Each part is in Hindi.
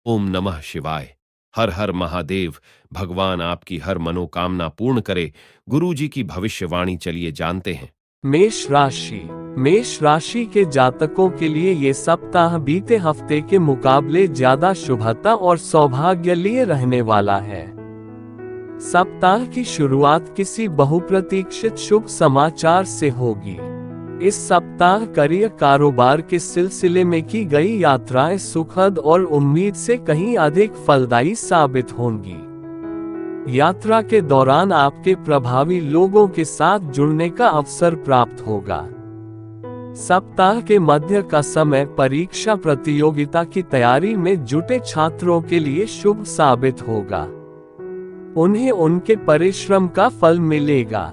ओम नमः शिवाय। हर हर महादेव। भगवान आपकी हर मनोकामना पूर्ण करे। गुरु जी की भविष्यवाणी चलिए जानते हैं। मेष राशि के जातकों के लिए ये सप्ताह बीते हफ्ते के मुकाबले ज्यादा शुभता और सौभाग्य लिए रहने वाला है। सप्ताह की शुरुआत किसी बहुप्रतीक्षित शुभ समाचार से होगी। इस सप्ताह करियर कारोबार के सिलसिले में की गई यात्राएं सुखद और उम्मीद से कहीं अधिक फलदायी साबित होंगी। यात्रा के दौरान आपके प्रभावी लोगों के साथ जुड़ने का अवसर प्राप्त होगा। सप्ताह के मध्य का समय परीक्षा प्रतियोगिता की तैयारी में जुटे छात्रों के लिए शुभ साबित होगा। उन्हें उनके परिश्रम का फल मिलेगा।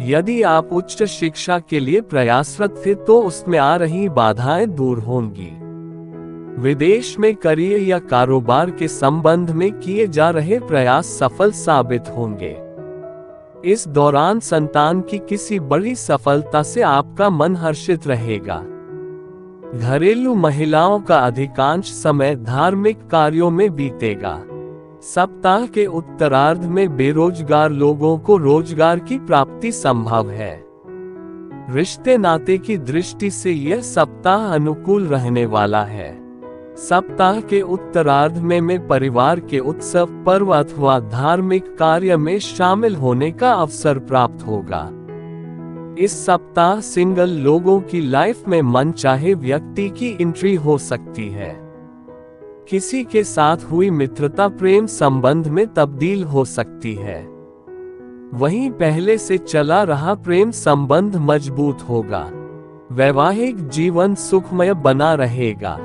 यदि आप उच्च शिक्षा के लिए प्रयासरत थे तो उसमें आ रही बाधाएं दूर होंगी। विदेश में करियर या कारोबार के संबंध में किए जा रहे प्रयास सफल साबित होंगे। इस दौरान संतान की किसी बड़ी सफलता से आपका मन हर्षित रहेगा। घरेलू महिलाओं का अधिकांश समय धार्मिक कार्यों में बीतेगा। सप्ताह के उत्तरार्ध में बेरोजगार लोगों को रोजगार की प्राप्ति संभव है। रिश्ते नाते की दृष्टि से यह सप्ताह अनुकूल रहने वाला है। सप्ताह के उत्तरार्ध में परिवार के उत्सव, पर्व अथवा धार्मिक कार्य में शामिल होने का अवसर प्राप्त होगा। इस सप्ताह सिंगल लोगों की लाइफ में मनचाहे व्यक्ति की एंट्री हो सकती है। किसी के साथ हुई मित्रता प्रेम संबंध में तब्दील हो सकती है। वहीं पहले से चला रहा प्रेम संबंध मजबूत होगा। वैवाहिक जीवन सुखमय बना रहेगा।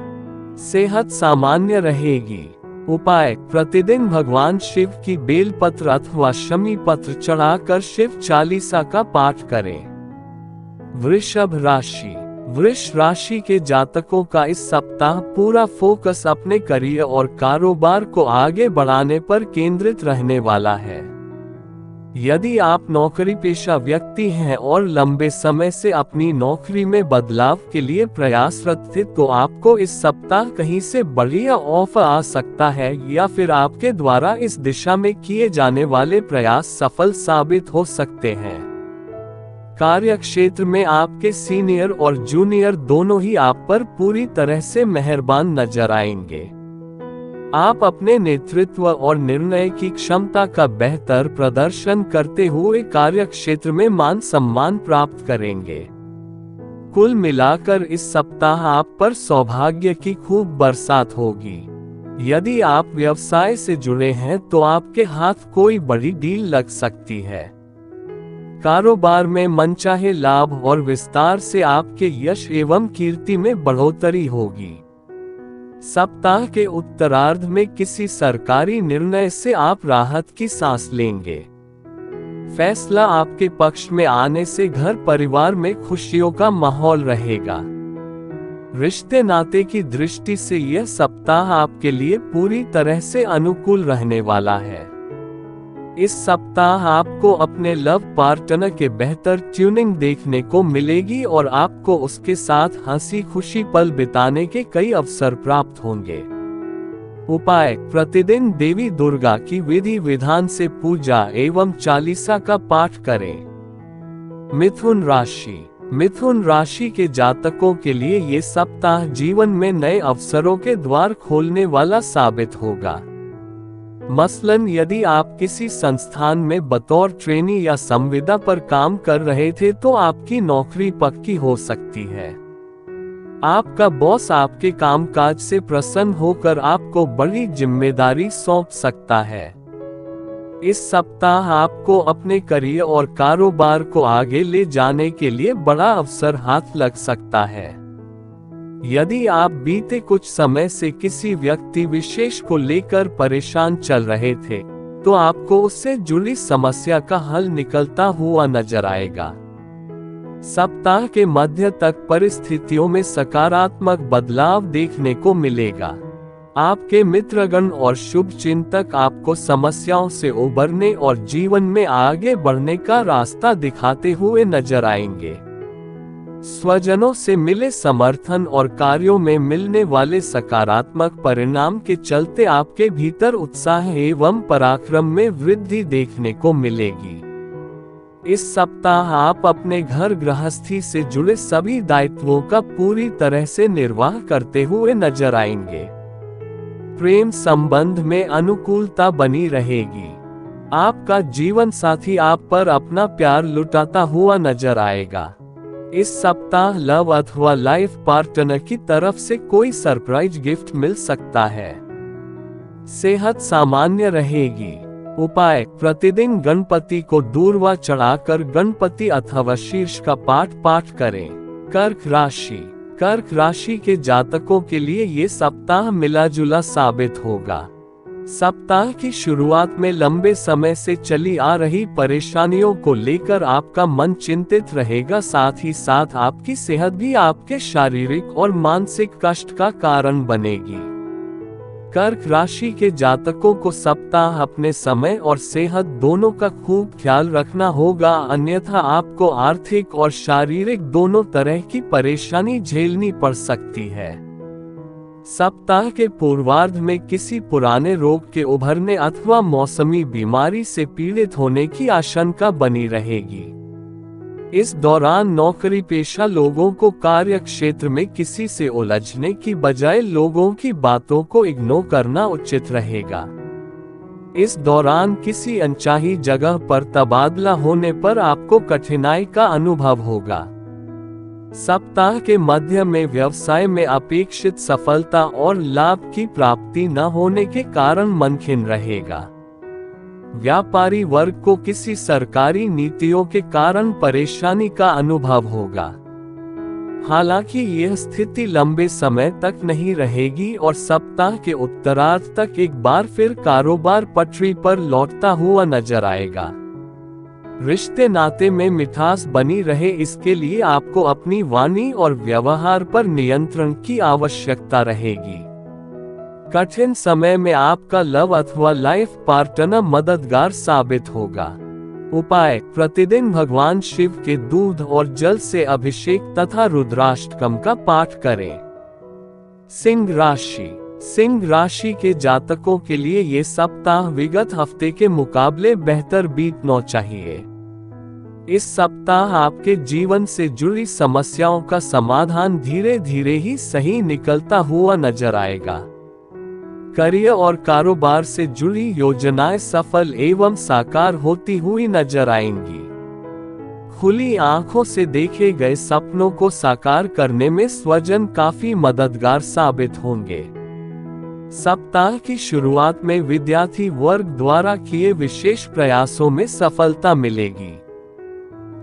सेहत सामान्य रहेगी। उपाय: प्रतिदिन भगवान शिव की बेलपत्र अथवा शमी पत्र चढ़ाकर शिव चालीसा का पाठ करें। वृषभ राशि के जातकों का इस सप्ताह पूरा फोकस अपने करियर और कारोबार को आगे बढ़ाने पर केंद्रित रहने वाला है। यदि आप नौकरी पेशा व्यक्ति हैं और लंबे समय से अपनी नौकरी में बदलाव के लिए प्रयासरत थे तो आपको इस सप्ताह कहीं से बढ़िया ऑफर आ सकता है या फिर आपके द्वारा इस दिशा में किए जाने वाले प्रयास सफल साबित हो सकते हैं। कार्य क्षेत्र में आपके सीनियर और जूनियर दोनों ही आप पर पूरी तरह से मेहरबान नजर आएंगे। आप अपने नेतृत्व और निर्णय की क्षमता का बेहतर प्रदर्शन करते हुए कार्य क्षेत्र में मान सम्मान प्राप्त करेंगे। कुल मिलाकर इस सप्ताह आप पर सौभाग्य की खूब बरसात होगी। यदि आप व्यवसाय से जुड़े हैं तो आपके हाथ कोई बड़ी डील लग सकती है। कारोबार में मनचाहे लाभ और विस्तार से आपके यश एवं कीर्ति में बढ़ोतरी होगी। सप्ताह के उत्तरार्ध में किसी सरकारी निर्णय से आप राहत की सांस लेंगे। फैसला आपके पक्ष में आने से घर परिवार में खुशियों का माहौल रहेगा। रिश्ते नाते की दृष्टि से यह सप्ताह आपके लिए पूरी तरह से अनुकूल रहने वाला है। इस सप्ताह आपको अपने लव पार्टनर के बेहतर ट्यूनिंग देखने को मिलेगी और आपको उसके साथ हंसी खुशी पल बिताने के कई अवसर प्राप्त होंगे। उपाय: प्रतिदिन देवी दुर्गा की विधि विधान से पूजा एवं चालीसा का पाठ करें। मिथुन राशि के जातकों के लिए ये सप्ताह जीवन में नए अवसरों के द्वार खोलने वाला साबित होगा। मसलन यदि आप किसी संस्थान में बतौर ट्रेनी या संविदा पर काम कर रहे थे तो आपकी नौकरी पक्की हो सकती है। आपका बॉस आपके कामकाज से प्रसन्न होकर आपको बड़ी जिम्मेदारी सौंप सकता है। इस सप्ताह आपको अपने करियर और कारोबार को आगे ले जाने के लिए बड़ा अवसर हाथ लग सकता है। यदि आप बीते कुछ समय से किसी व्यक्ति विशेष को लेकर परेशान चल रहे थे तो आपको उससे जुड़ी समस्या का हल निकलता हुआ नजर आएगा। सप्ताह के मध्य तक परिस्थितियों में सकारात्मक बदलाव देखने को मिलेगा। आपके मित्रगण और शुभचिंतक आपको समस्याओं से उबरने और जीवन में आगे बढ़ने का रास्ता दिखाते हुए नजर आएंगे। स्वजनों से मिले समर्थन और कार्यों में मिलने वाले सकारात्मक परिणाम के चलते आपके भीतर उत्साह एवं पराक्रम में वृद्धि देखने को मिलेगी। इस सप्ताह आप अपने घर गृहस्थी से जुड़े सभी दायित्वों का पूरी तरह से निर्वाह करते हुए नजर आएंगे। प्रेम संबंध में अनुकूलता बनी रहेगी। आपका जीवन साथी आप पर अपना प्यार लुटाता हुआ नजर आएगा। इस सप्ताह लव अथवा लाइफ पार्टनर की तरफ से कोई सरप्राइज गिफ्ट मिल सकता है। सेहत सामान्य रहेगी। उपाय, प्रतिदिन गणपति को दूर्वा चढ़ाकर गणपति अथवा शीर्ष का पाठ करें। कर्क राशि के जातकों के लिए ये सप्ताह मिला जुला साबित होगा। सप्ताह की शुरुआत में लंबे समय से चली आ रही परेशानियों को लेकर आपका मन चिंतित रहेगा। साथ ही साथ आपकी सेहत भी आपके शारीरिक और मानसिक कष्ट का कारण बनेगी। कर्क राशि के जातकों को सप्ताह अपने समय और सेहत दोनों का खूब ख्याल रखना होगा, अन्यथा आपको आर्थिक और शारीरिक दोनों तरह की परेशानी झेलनी पड़ सकती है। सप्ताह के पूर्वार्ध में किसी पुराने रोग के उभरने अथवा मौसमी बीमारी से पीड़ित होने की आशंका बनी रहेगी। इस दौरान नौकरी पेशा लोगों को कार्य क्षेत्र में किसी से उलझने की बजाय लोगों की बातों को इग्नोर करना उचित रहेगा। इस दौरान किसी अनचाही जगह पर तबादला होने पर आपको कठिनाई का अनुभव होगा। सप्ताह के मध्य में व्यवसाय में अपेक्षित सफलता और लाभ की प्राप्ति न होने के कारण मन खिन्न रहेगा। व्यापारी वर्ग को किसी सरकारी नीतियों के कारण परेशानी का अनुभव होगा। हालांकि यह स्थिति लंबे समय तक नहीं रहेगी और सप्ताह के उत्तरार्ध तक एक बार फिर कारोबार पटरी पर लौटता हुआ नजर आएगा। रिश्ते नाते में मिठास बनी रहे, इसके लिए आपको अपनी वाणी और व्यवहार पर नियंत्रण की आवश्यकता रहेगी। कठिन समय में आपका लव अथवा लाइफ पार्टनर मददगार साबित होगा। उपाय, प्रतिदिन भगवान शिव के दूध और जल से अभिषेक तथा रुद्राष्टकम का पाठ करें। सिंह राशि के जातकों के लिए ये सप्ताह विगत हफ्ते के मुकाबले बेहतर बीतना चाहिए। इस सप्ताह आपके जीवन से जुड़ी समस्याओं का समाधान धीरे धीरे ही सही निकलता हुआ नजर आएगा। करियर और कारोबार से जुड़ी योजनाएं सफल एवं साकार होती हुई नजर आएंगी। खुली आंखों से देखे गए सपनों को साकार करने में स्वजन काफी मददगार साबित होंगे। सप्ताह की शुरुआत में विद्यार्थी वर्ग द्वारा किए विशेष प्रयासों में सफलता मिलेगी।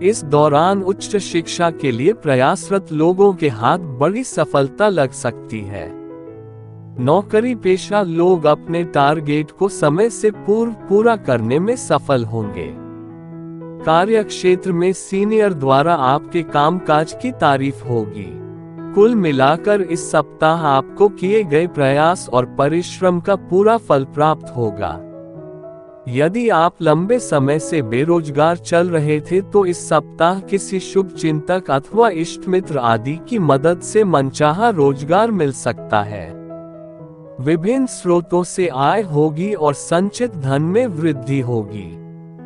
इस दौरान उच्च शिक्षा के लिए प्रयासरत लोगों के हाथ बड़ी सफलता लग सकती है। नौकरी पेशा लोग अपने टारगेट को समय से पूर्व पूरा करने में सफल होंगे। कार्य क्षेत्र में सीनियर द्वारा आपके कामकाज की तारीफ होगी। कुल मिलाकर इस सप्ताह आपको किए गए प्रयास और परिश्रम का पूरा फल प्राप्त होगा। यदि आप लंबे समय से बेरोजगार चल रहे थे तो इस सप्ताह किसी शुभ चिंतक अथवा इष्ट मित्र आदि की मदद से मनचाहा रोजगार मिल सकता है। विभिन्न स्रोतों से आय होगी और संचित धन में वृद्धि होगी।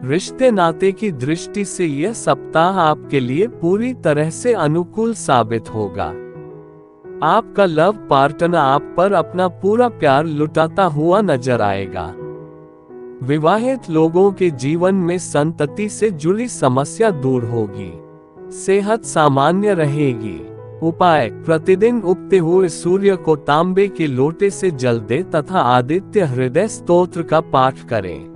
रिश्ते नाते की दृष्टि से यह सप्ताह आपके लिए पूरी तरह से अनुकूल साबित होगा। आपका लव पार्टनर आप पर अपना पूरा प्यार लुटाता हुआ नजर आएगा। विवाहित लोगों के जीवन में संतति से जुड़ी समस्या दूर होगी। सेहत सामान्य रहेगी। उपाय, प्रतिदिन उगते हुए सूर्य को तांबे के लोटे से जल दे तथा आदित्य हृदय स्तोत्र का पाठ करें।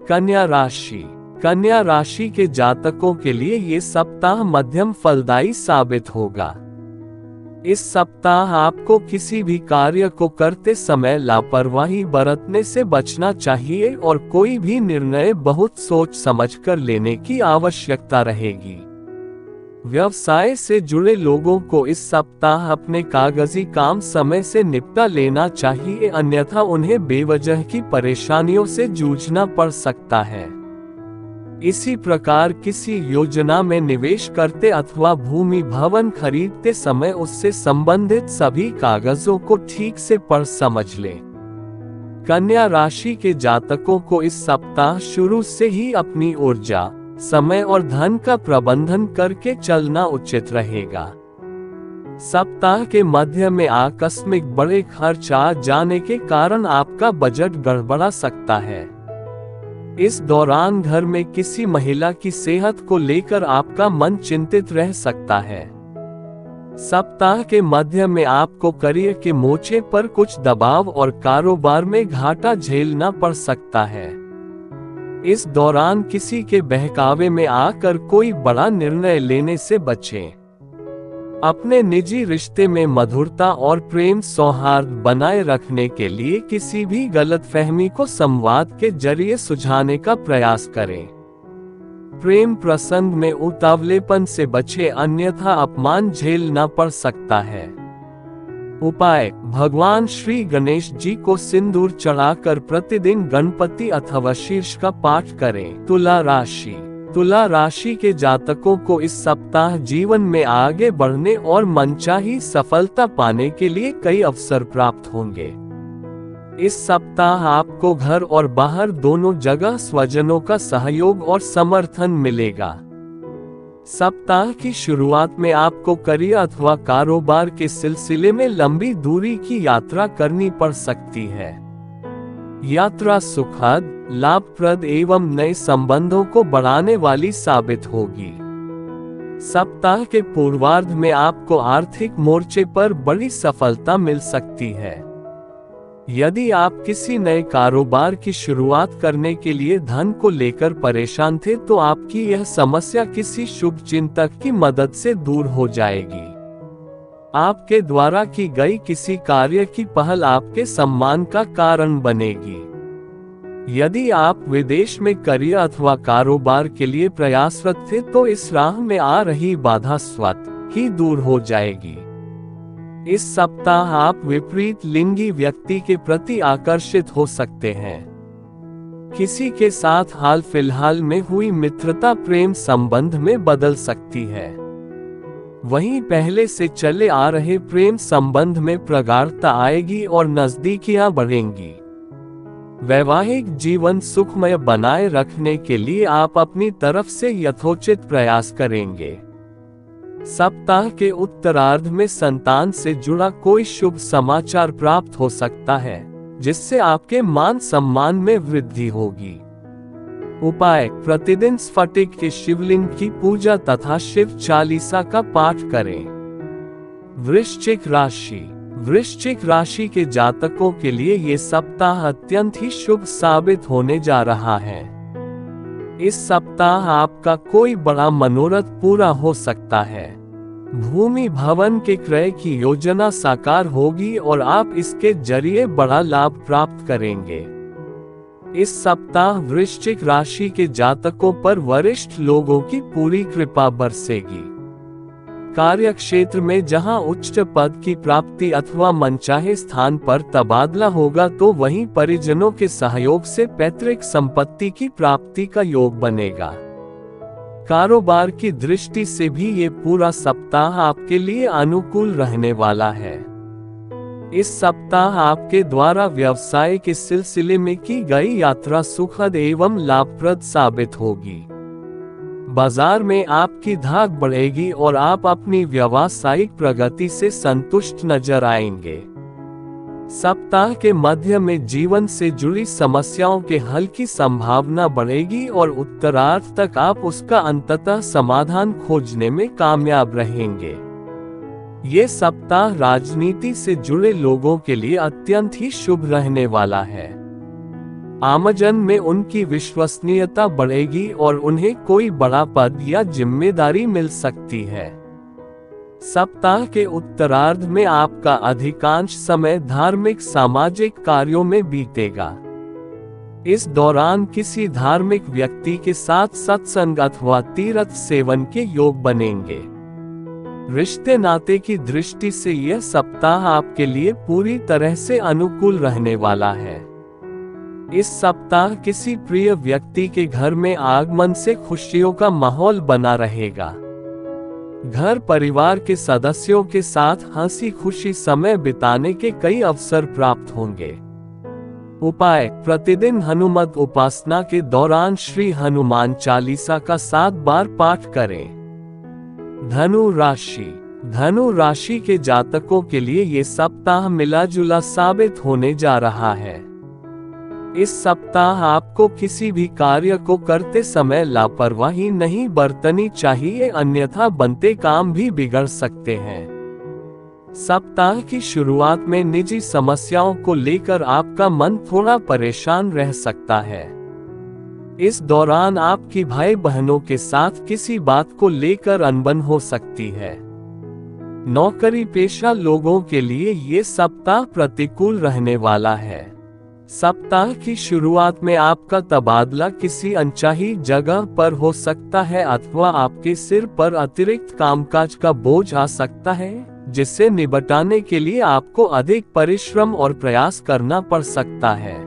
कन्या राशि के जातकों के लिए ये सप्ताह मध्यम फलदायी साबित होगा। इस सप्ताह आपको किसी भी कार्य को करते समय लापरवाही बरतने से बचना चाहिए और कोई भी निर्णय बहुत सोच समझकर लेने की आवश्यकता रहेगी। व्यवसाय से जुड़े लोगों को इस सप्ताह अपने कागजी काम समय से निपटा लेना चाहिए, अन्यथा उन्हें बेवजह की परेशानियों से जूझना पड़ सकता है। इसी प्रकार किसी योजना में निवेश करते अथवा भूमि भवन खरीदते समय उससे संबंधित सभी कागजों को ठीक से पढ़ समझ लें। कन्या राशि के जातकों को इस सप्ताह शुरू से ही अपनी ऊर्जा, समय और धन का प्रबंधन करके चलना उचित रहेगा। सप्ताह के मध्य में आकस्मिक बड़े खर्च आ जाने के कारण आपका बजट गड़बड़ा सकता है। इस दौरान घर में किसी महिला की सेहत को लेकर आपका मन चिंतित रह सकता है। सप्ताह के मध्य में आपको करियर के मोर्चे पर कुछ दबाव और कारोबार में घाटा झेलना पड़ सकता है। इस दौरान किसी के बहकावे में आकर कोई बड़ा निर्णय लेने से बचें। अपने निजी रिश्ते में मधुरता और प्रेम सौहार्द बनाए रखने के लिए किसी भी गलतफहमी को संवाद के जरिए सुलझाने का प्रयास करें। प्रेम प्रसंग में उतावलेपन से बचें, अन्यथा अपमान झेलना पड़ सकता है। उपाय: भगवान श्री गणेश जी को सिंदूर चढ़ाकर प्रतिदिन गणपति अथवा शीर्ष का पाठ करें। तुला राशि के जातकों को इस सप्ताह जीवन में आगे बढ़ने और मनचाही सफलता पाने के लिए कई अवसर प्राप्त होंगे। इस सप्ताह आपको घर और बाहर दोनों जगह स्वजनों का सहयोग और समर्थन मिलेगा। सप्ताह की शुरुआत में आपको करियर अथवा कारोबार के सिलसिले में लंबी दूरी की यात्रा करनी पड़ सकती है। यात्रा सुखद, लाभप्रद एवं नए संबंधों को बढ़ाने वाली साबित होगी। सप्ताह के पूर्वार्ध में आपको आर्थिक मोर्चे पर बड़ी सफलता मिल सकती है। यदि आप किसी नए कारोबार की शुरुआत करने के लिए धन को लेकर परेशान थे तो आपकी यह समस्या किसी शुभ चिंतक की मदद से दूर हो जाएगी। आपके द्वारा की गई किसी कार्य की पहल आपके सम्मान का कारण बनेगी। यदि आप विदेश में करियर अथवा कारोबार के लिए प्रयासरत थे तो इस राह में आ रही बाधा स्वतः ही दूर हो जाएगी। इस सप्ताह आप विपरीत लिंगी व्यक्ति के प्रति आकर्षित हो सकते हैं। किसी के साथ हाल फिलहाल में हुई मित्रता प्रेम संबंध में बदल सकती है। वहीं पहले से चले आ रहे प्रेम संबंध में प्रगाढ़ता आएगी और नजदीकियां बढ़ेंगी। वैवाहिक जीवन सुखमय बनाए रखने के लिए आप अपनी तरफ से यथोचित प्रयास करेंगे। सप्ताह के उत्तरार्ध में संतान से जुड़ा कोई शुभ समाचार प्राप्त हो सकता है, जिससे आपके मान सम्मान में वृद्धि होगी। उपाय: प्रतिदिन स्फटिक के शिवलिंग की पूजा तथा शिव चालीसा का पाठ करें। वृश्चिक राशि के जातकों के लिए ये सप्ताह अत्यंत ही शुभ साबित होने जा रहा है। इस सप्ताह आपका कोई बड़ा मनोरथ पूरा हो सकता है। भूमि भवन के क्रय की योजना साकार होगी और आप इसके जरिए बड़ा लाभ प्राप्त करेंगे। इस सप्ताह वृश्चिक राशि के जातकों पर वरिष्ठ लोगों की पूरी कृपा बरसेगी। कार्य क्षेत्र में जहां उच्च पद की प्राप्ति अथवा मनचाहे स्थान पर तबादला होगा तो वहीं परिजनों के सहयोग से पैतृक संपत्ति की प्राप्ति का योग बनेगा। कारोबार की दृष्टि से भी ये पूरा सप्ताह आपके लिए अनुकूल रहने वाला है। इस सप्ताह आपके द्वारा व्यवसाय के सिलसिले में की गई यात्रा सुखद एवं लाभप्रद साबित होगी। बाजार में आपकी धाक बढ़ेगी और आप अपनी व्यावसायिक प्रगति से संतुष्ट नजर आएंगे। सप्ताह के मध्य में जीवन से जुड़ी समस्याओं के हल की संभावना बढ़ेगी और उत्तरार्ध तक आप उसका अंततः समाधान खोजने में कामयाब रहेंगे। ये सप्ताह राजनीति से जुड़े लोगों के लिए अत्यंत ही शुभ रहने वाला है। आमजन में उनकी विश्वसनीयता बढ़ेगी और उन्हें कोई बड़ा पद या जिम्मेदारी मिल सकती है। सप्ताह के उत्तरार्ध में आपका अधिकांश समय धार्मिक सामाजिक कार्यों में बीतेगा। इस दौरान किसी धार्मिक व्यक्ति के साथ सत्संग अथवा तीर्थ सेवन के योग बनेंगे। रिश्ते नाते की दृष्टि से यह सप्ताह आपके लिए पूरी तरह से अनुकूल रहने वाला है। इस सप्ताह किसी प्रिय व्यक्ति के घर में आगमन से खुशियों का माहौल बना रहेगा। घर परिवार के सदस्यों के साथ हंसी खुशी समय बिताने के कई अवसर प्राप्त होंगे। उपाय: प्रतिदिन हनुमत उपासना के दौरान श्री हनुमान चालीसा का 7 बार पाठ करें। धनु राशि: धनु राशि के जातकों के लिए ये सप्ताह मिला जुला साबित होने जा रहा है। इस सप्ताह आपको किसी भी कार्य को करते समय लापरवाही नहीं बरतनी चाहिए, अन्यथा बनते काम भी बिगड़ सकते हैं। सप्ताह की शुरुआत में निजी समस्याओं को लेकर आपका मन थोड़ा परेशान रह सकता है। इस दौरान आपकी भाई बहनों के साथ किसी बात को लेकर अनबन हो सकती है। नौकरी पेशा लोगों के लिए ये सप्ताह प्रतिकूल रहने वाला है। सप्ताह की शुरुआत में आपका तबादला किसी अनचाही जगह पर हो सकता है अथवा आपके सिर पर अतिरिक्त कामकाज का बोझ आ सकता है, जिससे निपटाने के लिए आपको अधिक परिश्रम और प्रयास करना पड़ सकता है।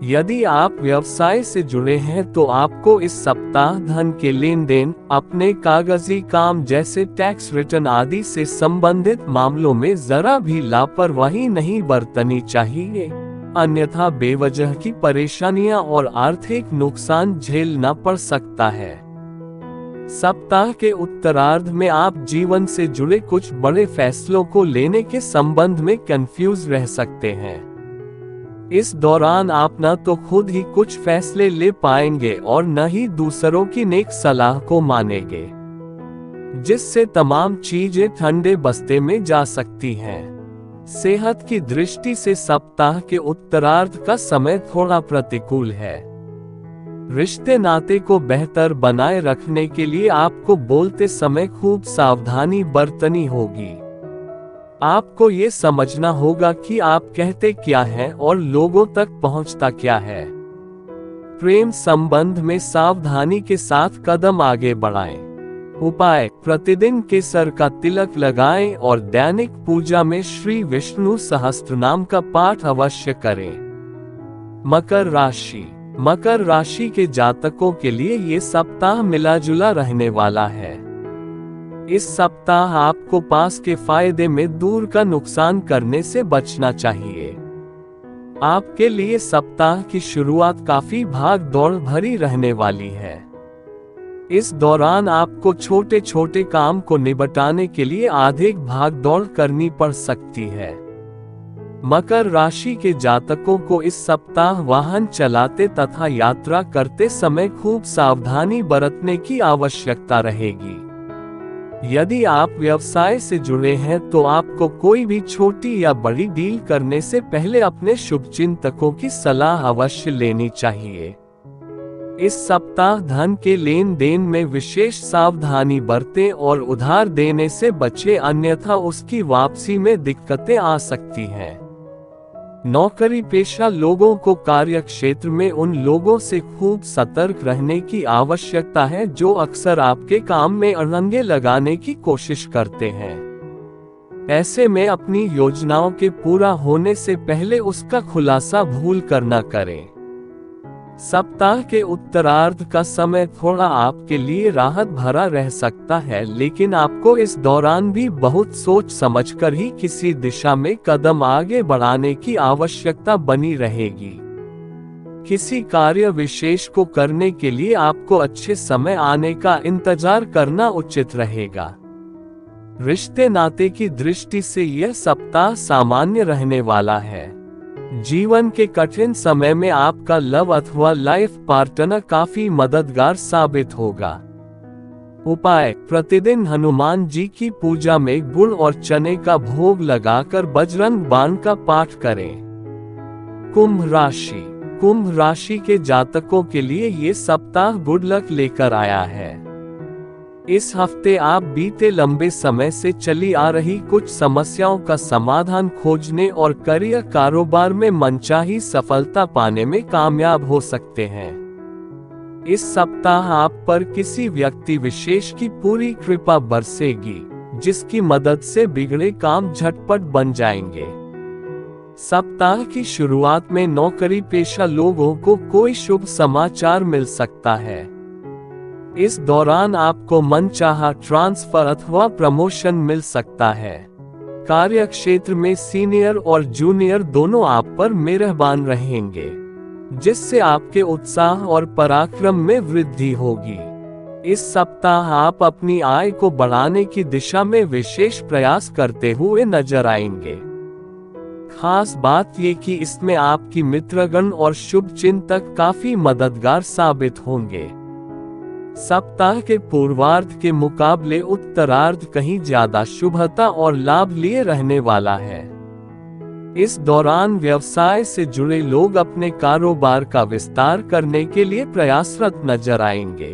यदि आप व्यवसाय से जुड़े हैं तो आपको इस सप्ताह धन के लेन देन, अपने कागजी काम जैसे टैक्स रिटर्न आदि से संबंधित मामलों में जरा भी लापरवाही नहीं बरतनी चाहिए, अन्यथा बेवजह की परेशानियां और आर्थिक नुकसान झेलना पड़ सकता है। सप्ताह के उत्तरार्ध में आप जीवन से जुड़े कुछ बड़े फैसलों को लेने के संबंध में कंफ्यूज रह सकते हैं। इस दौरान आप न तो खुद ही कुछ फैसले ले पाएंगे और न ही दूसरों की नेक सलाह को मानेंगे, जिससे तमाम चीजें ठंडे बस्ते में जा सकती हैं। सेहत की दृष्टि से सप्ताह के उत्तरार्ध का समय थोड़ा प्रतिकूल है। रिश्ते नाते को बेहतर बनाए रखने के लिए आपको बोलते समय खूब सावधानी बरतनी होगी। आपको ये समझना होगा कि आप कहते क्या हैं और लोगों तक पहुंचता क्या है। प्रेम संबंध में सावधानी के साथ कदम आगे बढ़ाएं। उपाय: प्रतिदिन केसर का तिलक लगाएं और दैनिक पूजा में श्री विष्णु सहस्त्रनाम का पाठ अवश्य करें। मकर राशि: मकर राशि के जातकों के लिए ये सप्ताह मिला जुला रहने वाला है। इस सप्ताह आपको पास के फायदे में दूर का नुकसान करने से बचना चाहिए। आपके लिए सप्ताह की शुरुआत काफी भाग दौड़ भरी रहने वाली है। इस दौरान आपको छोटे छोटे काम को निपटाने के लिए अधिक भाग दौड़ करनी पड़ सकती है। मकर राशि के जातकों को इस सप्ताह वाहन चलाते तथा यात्रा करते समय खूब सावधानी बरतने की आवश्यकता रहेगी। यदि आप व्यवसाय से जुड़े हैं तो आपको कोई भी छोटी या बड़ी डील करने से पहले अपने शुभचिंतकों की सलाह अवश्य लेनी चाहिए। इस सप्ताह धन के लेन देन में विशेष सावधानी बरतें और उधार देने से बचें, अन्यथा उसकी वापसी में दिक्कतें आ सकती हैं। नौकरी पेशा लोगों को कार्य क्षेत्र में उन लोगों से खूब सतर्क रहने की आवश्यकता है जो अक्सर आपके काम में अड़ंगे लगाने की कोशिश करते हैं। ऐसे में अपनी योजनाओं के पूरा होने से पहले उसका खुलासा भूल कर न करें। सप्ताह के उत्तरार्ध का समय थोड़ा आपके लिए राहत भरा रह सकता है, लेकिन आपको इस दौरान भी बहुत सोच समझकर ही किसी दिशा में कदम आगे बढ़ाने की आवश्यकता बनी रहेगी। किसी कार्य विशेष को करने के लिए आपको अच्छे समय आने का इंतजार करना उचित रहेगा। रिश्ते नाते की दृष्टि से यह सप्ताह सामान्य रहने वाला है। जीवन के कठिन समय में आपका लव अथवा लाइफ पार्टनर काफी मददगार साबित होगा। उपाय: प्रतिदिन हनुमान जी की पूजा में गुड़ और चने का भोग लगाकर बजरंग बाण का पाठ करें। कुंभ राशि: कुंभ राशि के जातकों के लिए ये सप्ताह गुड लक लेकर आया है। इस हफ्ते आप बीते लंबे समय से चली आ रही कुछ समस्याओं का समाधान खोजने और करियर कारोबार में मनचाही सफलता पाने में कामयाब हो सकते हैं। इस सप्ताह आप पर किसी व्यक्ति विशेष की पूरी कृपा बरसेगी, जिसकी मदद से बिगड़े काम झटपट बन जाएंगे। सप्ताह की शुरुआत में नौकरी पेशा लोगों को कोई शुभ समाचार मिल सकता है। इस दौरान आपको मनचाहा ट्रांसफर अथवा प्रमोशन मिल सकता है। कार्य क्षेत्र में सीनियर और जूनियर दोनों आप पर मेहरबान रहेंगे, जिससे आपके उत्साह और पराक्रम में वृद्धि होगी। इस सप्ताह आप अपनी आय को बढ़ाने की दिशा में विशेष प्रयास करते हुए नजर आएंगे। खास बात ये कि इसमें आपकी मित्रगण और शुभचिंतक काफी मददगार साबित होंगे। सप्ताह के पूर्वार्ध के मुकाबले उत्तरार्ध कहीं ज्यादा शुभता और लाभ लिए रहने वाला है। इस दौरान व्यवसाय से जुड़े लोग अपने कारोबार का विस्तार करने के लिए प्रयासरत नजर आएंगे।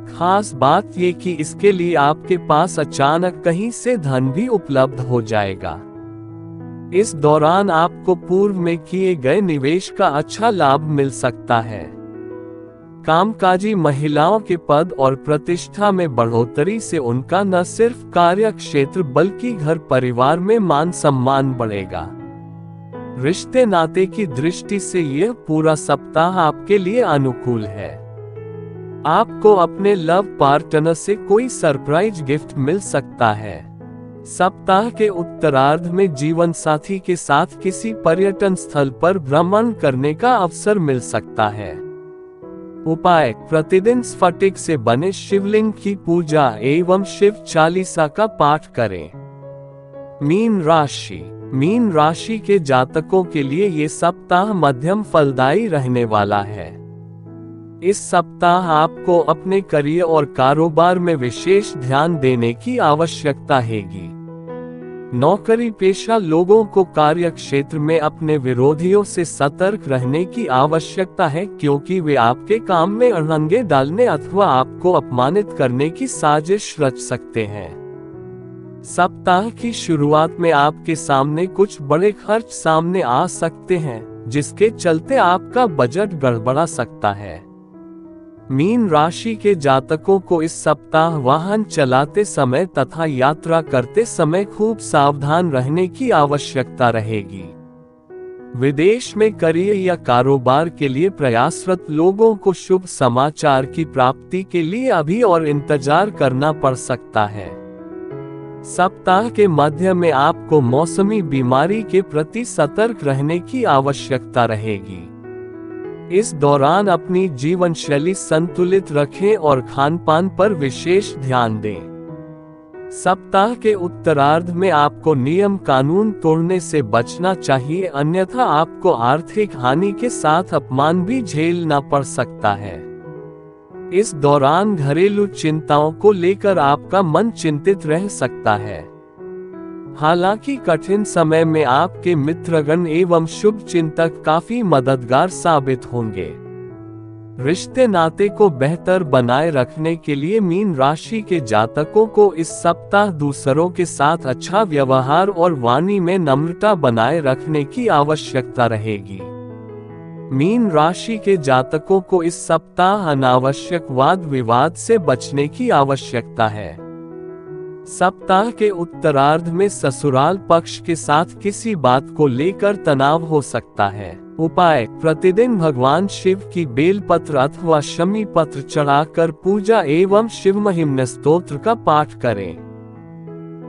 खास बात ये कि इसके लिए आपके पास अचानक कहीं से धन भी उपलब्ध हो जाएगा। इस दौरान आपको पूर्व में किए गए निवेश का अच्छा लाभ मिल सकता है। कामकाजी महिलाओं के पद और प्रतिष्ठा में बढ़ोतरी से उनका न सिर्फ कार्य क्षेत्र बल्कि घर परिवार में मान सम्मान बढ़ेगा। रिश्ते नाते की दृष्टि से यह पूरा सप्ताह आपके लिए अनुकूल है। आपको अपने लव पार्टनर से कोई सरप्राइज गिफ्ट मिल सकता है। सप्ताह के उत्तरार्ध में जीवन साथी के साथ किसी पर्यटन स्थल पर भ्रमण करने का अवसर मिल सकता है। उपाय: प्रतिदिन स्फटिक से बने शिवलिंग की पूजा एवं शिव चालीसा का पाठ करें। मीन राशि के जातकों के लिए ये सप्ताह मध्यम फलदायी रहने वाला है। इस सप्ताह आपको अपने करियर और कारोबार में विशेष ध्यान देने की आवश्यकता हैगी। नौकरी पेशा लोगों को कार्य क्षेत्र में अपने विरोधियों से सतर्क रहने की आवश्यकता है, क्योंकि वे आपके काम में अड़ंगे डालने अथवा आपको अपमानित करने की साजिश रच सकते हैं। सप्ताह की शुरुआत में आपके सामने कुछ बड़े खर्च सामने आ सकते हैं, जिसके चलते आपका बजट गड़बड़ा सकता है। मीन राशि के जातकों को इस सप्ताह वाहन चलाते समय तथा यात्रा करते समय खूब सावधान रहने की आवश्यकता रहेगी। विदेश में करियर या कारोबार के लिए प्रयासरत लोगों को शुभ समाचार की प्राप्ति के लिए अभी और इंतजार करना पड़ सकता है। सप्ताह के मध्य में आपको मौसमी बीमारी के प्रति सतर्क रहने की आवश्यकता रहेगी। इस दौरान अपनी जीवन शैली संतुलित रखें और खानपान पर विशेष ध्यान दें। सप्ताह के उत्तरार्ध में आपको नियम कानून तोड़ने से बचना चाहिए, अन्यथा आपको आर्थिक हानि के साथ अपमान भी झेलना पड़ सकता है। इस दौरान घरेलू चिंताओं को लेकर आपका मन चिंतित रह सकता है। हालांकि कठिन समय में आपके मित्रगण एवं शुभ चिंतक काफी मददगार साबित होंगे। रिश्ते नाते को बेहतर बनाए रखने के लिए मीन राशि के जातकों को इस सप्ताह दूसरों के साथ अच्छा व्यवहार और वाणी में नम्रता बनाए रखने की आवश्यकता रहेगी। मीन राशि के जातकों को इस सप्ताह अनावश्यक वाद विवाद से बचने की आवश्यकता है। सप्ताह के उत्तरार्ध में ससुराल पक्ष के साथ किसी बात को लेकर तनाव हो सकता है। उपाय: प्रतिदिन भगवान शिव की बेलपत्र अथवा शमी पत्र चढ़ाकर पूजा एवं शिव महिम्न स्तोत्र का पाठ करें।